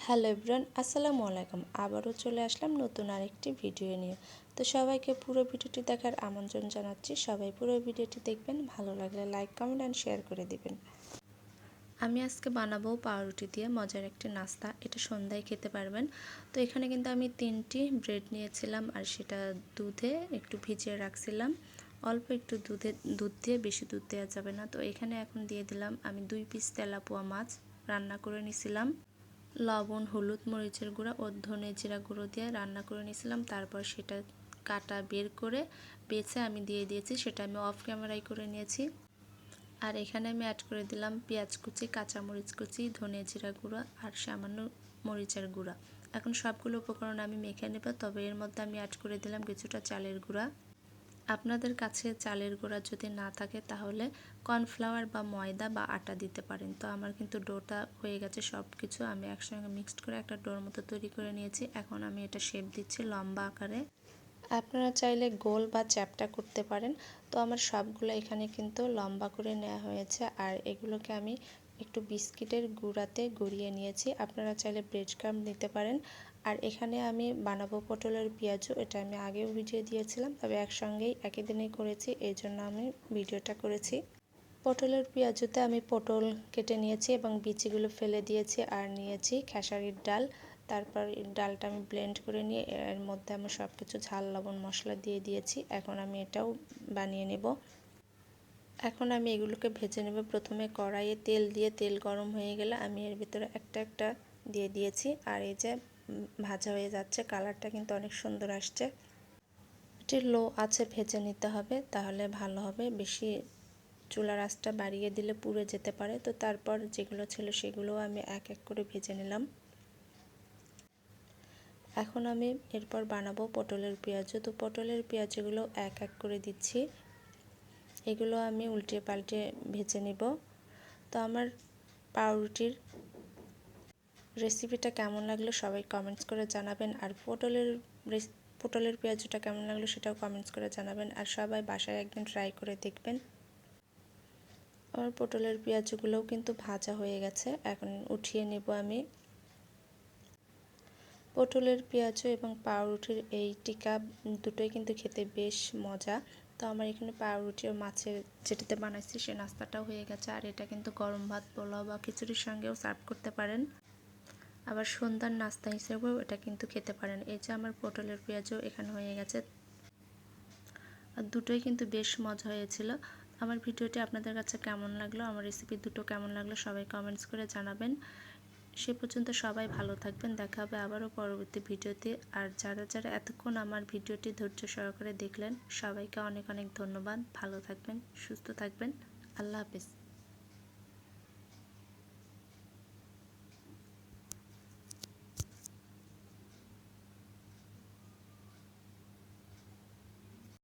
Hello everyone, আসসালামু আলাইকুম। আবারও চলে আসলাম নতুন আরেকটি ভিডিও নিয়ে। তো সবাইকে পুরো ভিডিওটি দেখার আমন্ত্রণ জানাচ্ছি। সবাই পুরো ভিডিওটি দেখবেন, ভালো লাগলে লাইক, কমেন্ট অ্যান্ড শেয়ার করে দিবেন। আমি আজকে বানাবো পাউরুটি দিয়ে মজার একটি নাস্তা। এটা সন্ধ্যায় খেতে পারবেন। তো এখানে কিন্তু আমি 3টি ব্রেড নিয়েছিলাম, আর সেটা দুধে একটু ভিজিয়ে রাখছিলাম। অল্প একটু দুধ দিয়ে, বেশি দুধ দেওয়া যাবে না। তো এখানে এখন দিয়ে দিলাম আমি 2 পিস তেলাপোয়া মাছ রান্না করে নিয়েছিলাম। লবণ, হলুদ, মরিচের গুঁড়া ও ধনে জিরা গুঁড়ো দিয়ে রান্না করে নিয়েছিলাম। তারপর সেটা কাটা বের করে বেছে আমি দিয়ে দিয়েছি। সেটা আমি অফ ক্যামেরায় করে নিয়েছি। আর এখানে আমি অ্যাড করে দিলাম পেঁয়াজ কুচি, কাঁচামরিচ কুচি, ধনে জিরা গুঁড়া আর সামান্য মরিচের গুঁড়া। এখন সবগুলো উপকরণ আমি মেখে নেব। তবে এর মধ্যে আমি অ্যাড করে দিলাম কিছুটা চালের গুঁড়া। আপনাদের কাছে চালের গুঁড়া যদি না থাকে তাহলে কর্নফ্লাওয়ার বা ময়দা বা আটা দিতে পারেন। তো আমার কিন্তু ডোটা হয়ে গেছে, সব কিছু আমি একসঙ্গে মিক্সড করে একটা ডোর মতো তৈরি করে নিয়েছি। এখন আমি এটা শেপ দিচ্ছি লম্বা আকারে। আপনারা চাইলে গোল বা চ্যাপ্টা করতে পারেন। তো আমার সবগুলো এখানে কিন্তু লম্বা করে নেওয়া হয়েছে। আর এগুলোকে আমি একটু বিস্কিটের গুঁড়াতে গড়িয়ে নিয়েছি। আপনারা চাইলে ব্রেড ক্রাম্ব নিতে পারেন। আর এখানে আমি বানাবো পটলের পেঁয়াজু। এটা আমি আগেও ভিডিও দিয়েছিলাম, তবে একসঙ্গেই একই দিনেই করেছি, এই জন্য আমি ভিডিওটা করেছি। পটলের পেঁয়াজুতে আমি পটল কেটে নিয়েছি এবং বিচিগুলো ফেলে দিয়েছি, আর নিয়েছি খেসারির ডাল। তারপর ডালটা আমি ব্লেন্ড করে নিয়ে এর মধ্যে আমি সব কিছু ঝাল, লবণ, মশলা দিয়ে দিয়েছি। এখন আমি এটাও বানিয়ে নেব। এখন আমি এগুলোকে ভেজে নেব। প্রথমে কড়াইয়ে তেল দিয়ে, তেল গরম হয়ে গেলে আমি এর ভিতরে একটা একটা দিয়ে দিয়েছি। আর এই যে ভাজা হয়ে যাচ্ছে, কালারটা কিন্তু অনেক সুন্দর আসছে। এটি লো আছে ভেজে নিতে হবে, তাহলে ভালো হবে। বেশি চুলার আঁচটা বাড়িয়ে দিলে পুড়ে যেতে পারে। তো তারপর যেগুলো ছিল সেগুলোও আমি এক এক করে ভেজে নিলাম। এখন আমি এরপর বানাবো পটলের পেঁয়াজু। তো পটলের পেঁয়াজগুলো এক এক করে দিচ্ছি। এগুলো আমি উল্টে পাল্টে ভেজে নিব। তো আমার পাউরুটির রেসিপিটা কেমন লাগলো সবাই কমেন্টস করে জানাবেন। আর পটলের পেঁয়াজুটা কেমন লাগলো সেটাও কমেন্টস করে জানাবেন। আর সবাই বাসায় একদিন ট্রাই করে দেখবেন। আমার পটলের পেঁয়াজগুলোও কিন্তু ভাজা হয়ে গেছে, এখন উঠিয়ে নেব আমি। পটলের পেঁয়াজু এবং পাউরুটির এই টিকা দুটোই কিন্তু খেতে বেশ মজা। তো আমার এখানে পাউরুটি ও মাছের যেটাতে বানাইছি সে নাস্তাটাও হয়ে গেছে। আর এটা কিন্তু গরম ভাত, পোলাও বা খিচুড়ির সঙ্গেও সার্ভ করতে পারেন। আবার সন্ধ্যার নাস্তা হিসেবেও এটা কিন্তু খেতে পারেন। এই যে আমার পটলের পেঁয়াজও এখানে হয়ে গেছে। আর দুটোই কিন্তু বেশ মজা হয়েছিল। আমার ভিডিওটি আপনাদের কাছে কেমন লাগলো, আমার রেসিপি দুটো কেমন লাগলো সবাই কমেন্টস করে জানাবেন। সে পর্যন্ত সবাই ভালো থাকবেন। দেখা হবে আবারও পরবর্তী ভিডিওতে। আর যারা যারা এতক্ষণ আমার ভিডিওটি ধৈর্য সহকারে দেখলেন সবাইকে অনেক অনেক ধন্যবাদ। ভালো থাকবেন, সুস্থ থাকবেন। আল্লাহ হাফেজ।